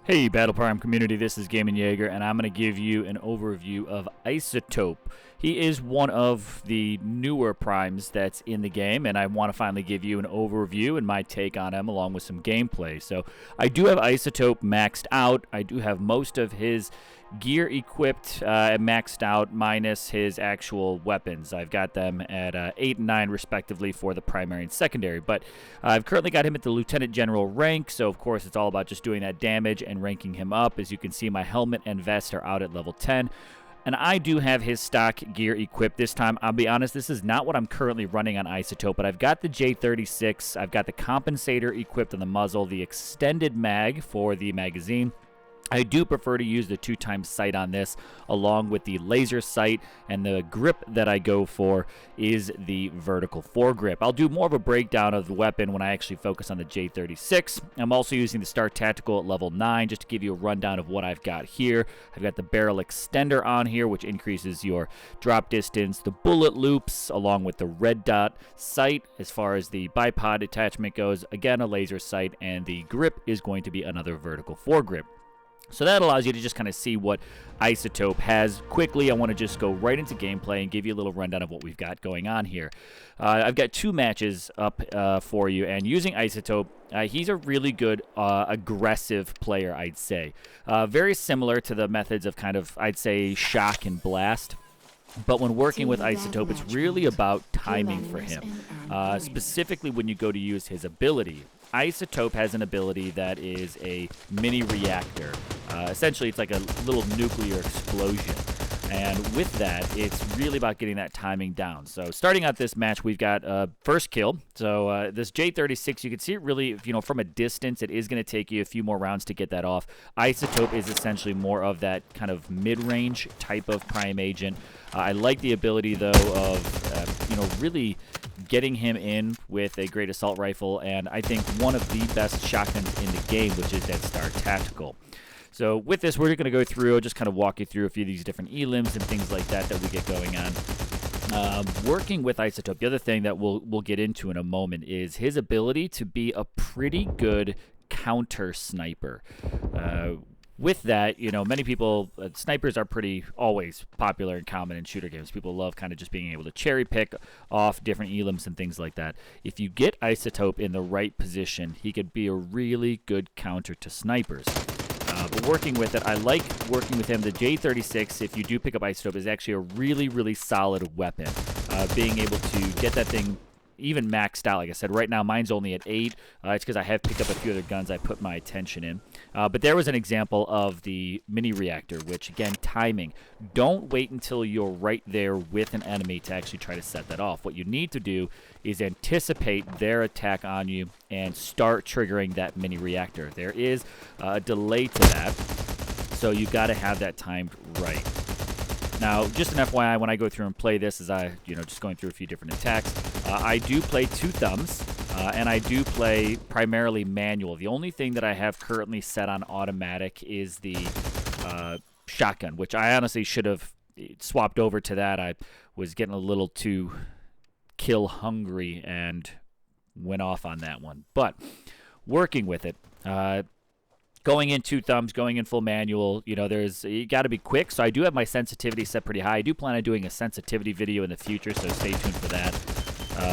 Hey Battle Prime community, this is GamingJAEGER, and I'm going to give you an overview of Isotope. He is one of the newer primes that's in the game, and I want to finally give you an overview and my take on him along with some gameplay. So I do have Isotope maxed out. I do have most of his gear equipped maxed out minus his actual weapons. I've got them at 8 and 9 respectively for the primary and secondary, but I've currently got him at the Lieutenant General rank, so of course it's all about just doing that damage and ranking him up. As you can see, my helmet and vest are out at level 10. And I do have his stock gear equipped this time. I'll be honest, this is not what I'm currently running on Isotope, but I've got the J36, I've got the compensator equipped on the muzzle, the extended mag for the magazine. I do prefer to use the 2x sight on this along with the laser sight, and the grip that I go for is the vertical foregrip. I'll do more of a breakdown of the weapon when I actually focus on the J36. I'm also using the Star Tactical at level 9 just to give you a rundown of what I've got here. I've got the barrel extender on here, which increases your drop distance, the bullet loops along with the red dot sight. As far as the bipod attachment goes, again a laser sight, and the grip is going to be another vertical foregrip. So that allows you to just kind of see what Isotope has quickly. I want to just go right into gameplay and give you a little rundown of what we've got going on here. I've got 2 matches up for you, and using Isotope, he's a really good aggressive player, I'd say. Very similar to the methods of kind of, I'd say, shock and blast. But when working with Isotope, it's really about timing for him, specifically when you go to use his ability. Isotope has an ability that is a mini reactor. Essentially, it's like a little nuclear explosion. And with that, it's really about getting that timing down. So starting out this match, we've got first kill. So this J36, you can see it really, from a distance, it is going to take you a few more rounds to get that off. Isotope is essentially more of that kind of mid-range type of prime agent. I like the ability, though, of, really getting him in with a great assault rifle, and I think one of the best shotguns in the game, which is that Star Tactical. So with this, we're going to go through, just kind of walk you through a few of these different elims and things like that we get going on. Working with Isotope, the other thing that we'll get into in a moment is his ability to be a pretty good counter sniper. With that, many people, snipers are pretty always popular and common in shooter games. People love kind of just being able to cherry pick off different elims and things like that. If you get Isotope in the right position, he could be a really good counter to snipers. But working with it, I like working with him. The J36, if you do pick up Isotope, is actually a really, really solid weapon. Being able to get that thing even maxed out. Like I said, right now mine's only at 8. It's because I have picked up a few other guns I put my attention in. But there was an example of the mini reactor, which again, timing. Don't wait until you're right there with an enemy to actually try to set that off. What you need to do is anticipate their attack on you and start triggering that mini reactor. There is a delay to that, so you've got to have that timed right. Now, just an FYI, when I go through and play this, as I, just going through a few different attacks, I do play 2 thumbs, and I do play primarily manual. The only thing that I have currently set on automatic is the shotgun, which I honestly should have swapped over to that. I was getting a little too kill hungry and went off on that one. But working with it, going in 2 thumbs, going in full manual, you got to be quick. So I do have my sensitivity set pretty high. I do plan on doing a sensitivity video in the future, so stay tuned for that.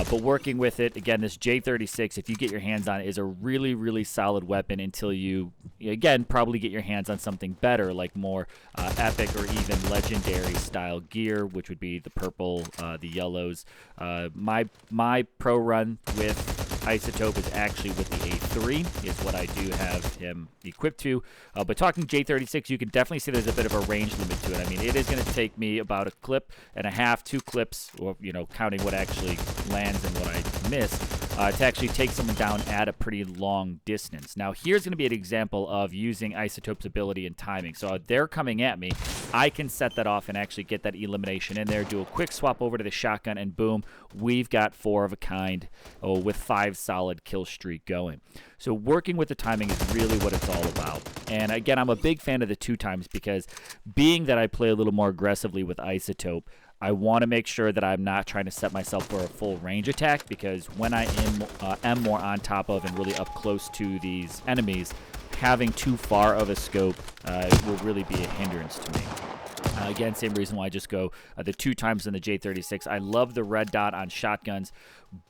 But working with it, again, this J36, if you get your hands on it, is a really, really solid weapon until you, again, probably get your hands on something better, like more epic or even legendary style gear, which would be the purple, the yellows. My pro run with Isotope is actually with the A3, is what I do have him equipped to. But talking J36, you can definitely see there's a bit of a range limit to it. I mean, it is going to take me about a clip and a half, 2 clips, or, counting what actually lands and what I miss, to actually take someone down at a pretty long distance. Now, here's going to be an example of using Isotope's ability and timing. So they're coming at me. I can set that off and actually get that elimination in there, do a quick swap over to the shotgun, and boom, we've got 4 of a kind with 5 solid kill streak going. So working with the timing is really what it's all about. And again, I'm a big fan of the 2 times because being that I play a little more aggressively with Isotope, I want to make sure that I'm not trying to set myself for a full range attack, because when I am more on top of and really up close to these enemies, having too far of a scope will really be a hindrance to me. Again, same reason why I just go the 2 times in the J36. I love the red dot on shotguns,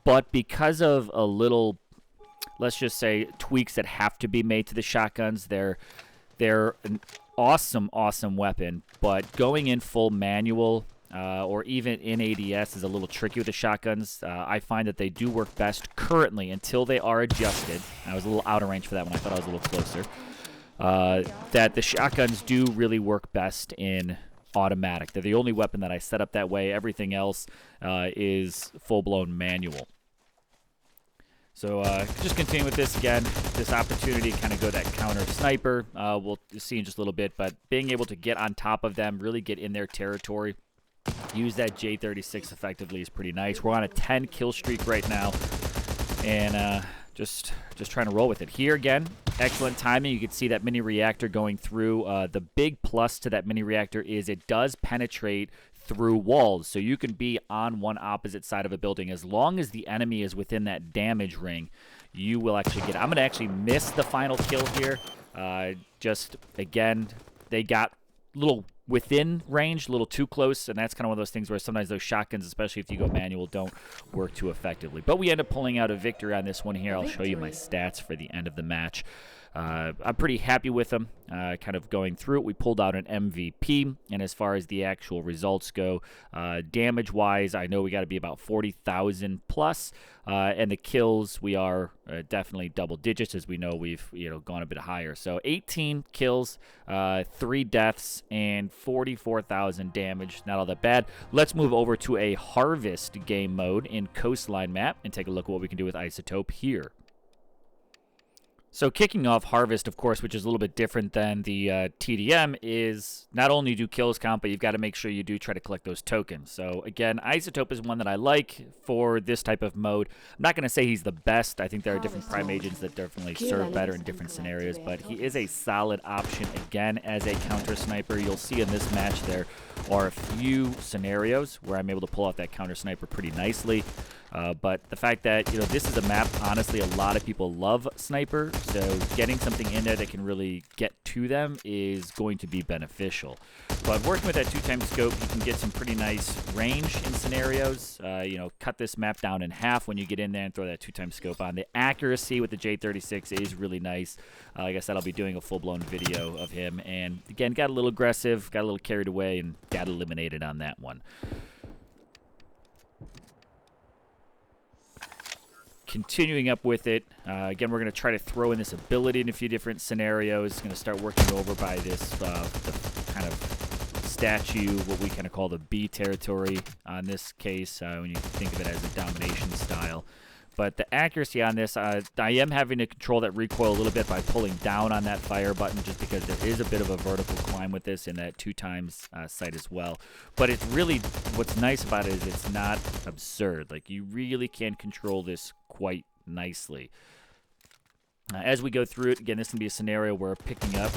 but because of a little, let's just say, tweaks that have to be made to the shotguns, they're an awesome weapon, but going in full manual or even in ADS is a little tricky with the shotguns. I find that they do work best currently until they are adjusted. I was a little out of range for that one. I thought I was a little closer. That the shotguns do really work best in automatic. They're the only weapon that I set up that way. Everything else is full-blown manual. So just continue with this again. This opportunity to kind of go that counter sniper. We'll see in just a little bit, but being able to get on top of them, really get in their territory, use that J36 effectively is pretty nice. We're on a 10 kill streak right now, and just trying to roll with it. Here again, excellent timing. You can see that mini reactor going through. The big plus to that mini reactor is it does penetrate through walls, so you can be on one opposite side of a building. As long as the enemy is within that damage ring, you will actually get it. I'm going to actually miss the final kill here. Just, again, they got a little within range, a little too close, and that's kind of one of those things where sometimes those shotguns, especially if you go manual, don't work too effectively. But we end up pulling out a victory on this one here. I'll show you my stats for the end of the match. I'm pretty happy with them. Kind of going through it, we pulled out an MVP, and as far as the actual results go, damage-wise, I know we got to be about 40,000 plus, and the kills, we are definitely double digits, as we know we've gone a bit higher. So 18 kills, 3 deaths, and 44,000 damage. Not all that bad. Let's move over to a harvest game mode in Coastline map and take a look at what we can do with Isotope here. So kicking off Harvest, of course, which is a little bit different than the TDM, is not only do kills count, but you've got to make sure you do try to collect those tokens. So again, Isotope is one that I like for this type of mode. I'm not going to say he's the best. I think there are different Prime agents that definitely serve better in different scenarios, but he is a solid option again as a counter sniper. You'll see in this match there are a few scenarios where I'm able to pull off that counter sniper pretty nicely. But the fact that, this is a map, honestly, a lot of people love Sniper, so getting something in there that can really get to them is going to be beneficial. But working with that 2x scope, you can get some pretty nice range in scenarios. Cut this map down in half when you get in there and throw that 2x scope on. The accuracy with the J36 is really nice. Like I said, I'll be doing a full-blown video of him. And again, got a little aggressive, got a little carried away, and got eliminated on that one. Continuing up with it, again, we're going to try to throw in this ability in a few different scenarios. Going to start working over by this the kind of statue, what we kind of call the B territory on this case, when you think of it as a domination style. But the accuracy on this, I am having to control that recoil a little bit by pulling down on that fire button, just because there is a bit of a vertical climb with this in that 2x sight as well. But it's really, what's nice about it is it's not absurd. Like, you really can control this quite nicely. As we go through it, again, this can be a scenario where picking up,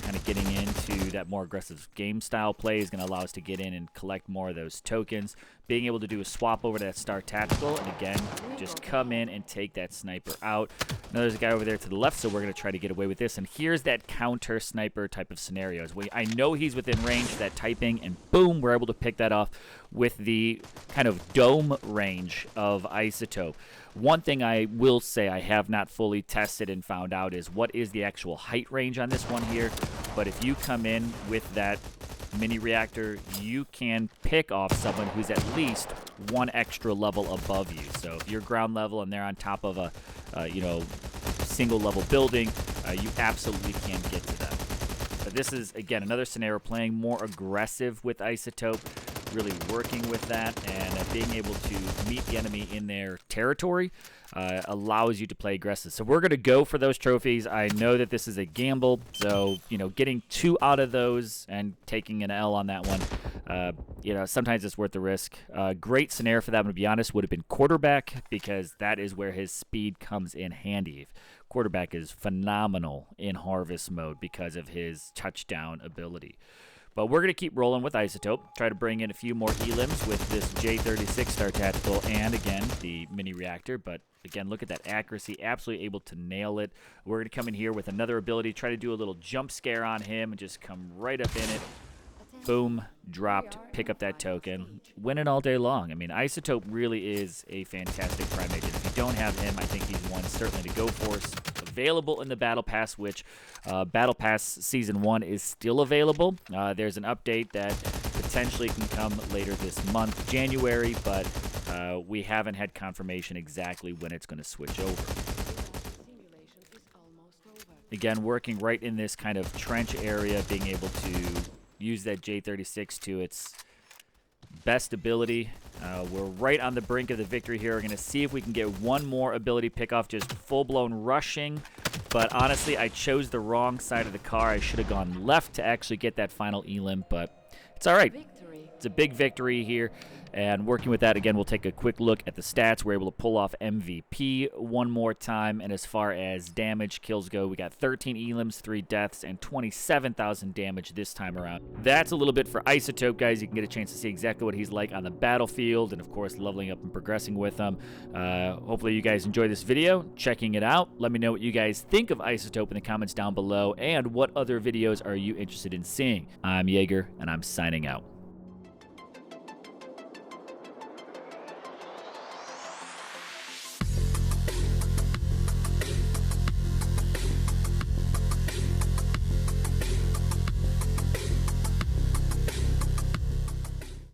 kind of getting into that more aggressive game style play is going to allow us to get in and collect more of those tokens. Being able to do a swap over to that Star Tactical, and again, just come in and take that sniper out. Now there's a guy over there to the left, so we're going to try to get away with this. And here's that counter sniper type of scenarios. I know he's within range, that typing, and boom, we're able to pick that off with the kind of dome range of Isotope. One thing I will say I have not fully tested and found out is what is the actual height range on this one here. But if you come in with that mini reactor, you can pick off someone who's at least one extra level above you. So if you're ground level and they're on top of a single level building, you absolutely can get to them. But this is, again, another scenario playing more aggressive with Isotope, really working with that, and being able to meet the enemy in their territory allows you to play aggressive. So we're going to go for those trophies. I know that this is a gamble, so getting 2 out of those and taking an L on that one, sometimes it's worth the risk. Great scenario for that, to be honest, would have been quarterback, because that is where his speed comes in handy. Quarterback is phenomenal in Harvest mode because of his touchdown ability. But we're going to keep rolling with Isotope, try to bring in a few more elims with this J36 Star Tactical and, again, the mini reactor. But, again, look at that accuracy, absolutely able to nail it. We're going to come in here with another ability, try to do a little jump scare on him and just come right up in it. Boom, dropped, pick up that token, win it all day long. I mean, Isotope really is a fantastic prime agent. If you don't have him, I think he's one certainly to go for. Available in the Battle Pass, which Battle Pass Season 1 is still available. There's an update that potentially can come later this month, January, but we haven't had confirmation exactly when it's going to switch over. Again, working right in this kind of trench area, being able to use that J36 to its best ability. We're right on the brink of the victory here. We're going to see if we can get one more ability pickoff, just full-blown rushing. But honestly, I chose the wrong side of the car. I should have gone left to actually get that final elim, but it's all right. It's a big victory here. And working with that, again, we'll take a quick look at the stats. We're able to pull off MVP one more time. And as far as damage kills go, we got 13 elims, 3 deaths, and 27,000 damage this time around. That's a little bit for Isotope, guys. You can get a chance to see exactly what he's like on the battlefield and, of course, leveling up and progressing with him. Hopefully you guys enjoy this video, checking it out. Let me know what you guys think of Isotope in the comments down below, and what other videos are you interested in seeing. I'm Jaeger, and I'm signing out.